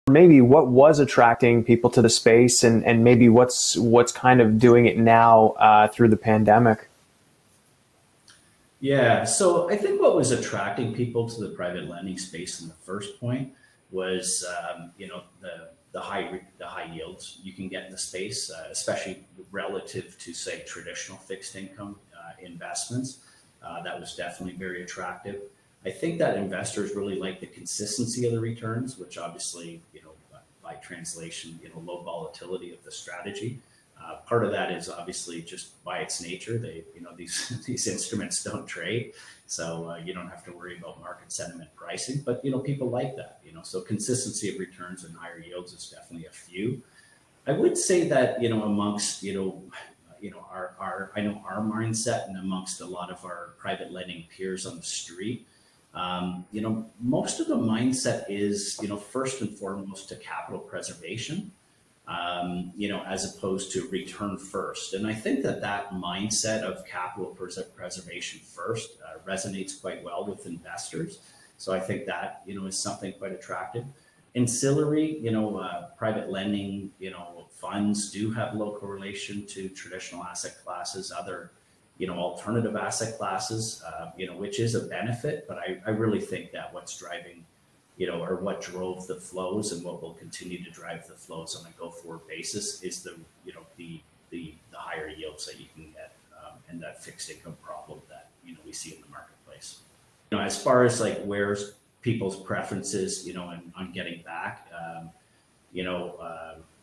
maybe what was attracting people to the space, and maybe what's kind of doing it now through the pandemic? Yeah, so I think what was attracting people to the private lending space in the first point was, the high yields you can get in the space, especially relative to say traditional fixed income investments. That was definitely very attractive. I think that investors really like the consistency of the returns, which obviously, by translation, low volatility of the strategy. Part of that is obviously just by its nature. These these instruments don't trade, so you don't have to worry about market sentiment pricing. But people like that. So consistency of returns and higher yields is definitely a few. I would say that amongst our I know our mindset and amongst a lot of our private lending peers on the street, most of the mindset is first and foremost to capital preservation, as opposed to return first. And I think that mindset of capital preservation first resonates quite well with investors. So I think that, is something quite attractive. Ancillary, private lending, funds do have low correlation to traditional asset classes, other, alternative asset classes, which is a benefit. But I really think that what's driving or what drove the flows and what will continue to drive the flows on a go-forward basis is the higher yields that you can get, and that fixed income problem that we see in the marketplace. As far as like where's people's preferences, on getting back,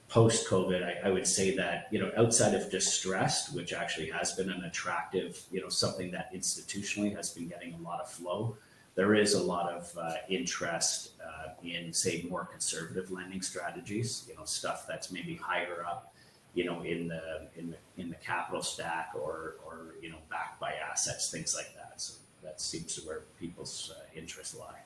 post COVID, I would say that outside of distressed, which actually has been an attractive, something that institutionally has been getting a lot of flow. There is a lot of interest in, say, more conservative lending strategies. Stuff that's maybe higher up, in the capital stack, or backed by assets, things like that. So that seems to where people's interests lie.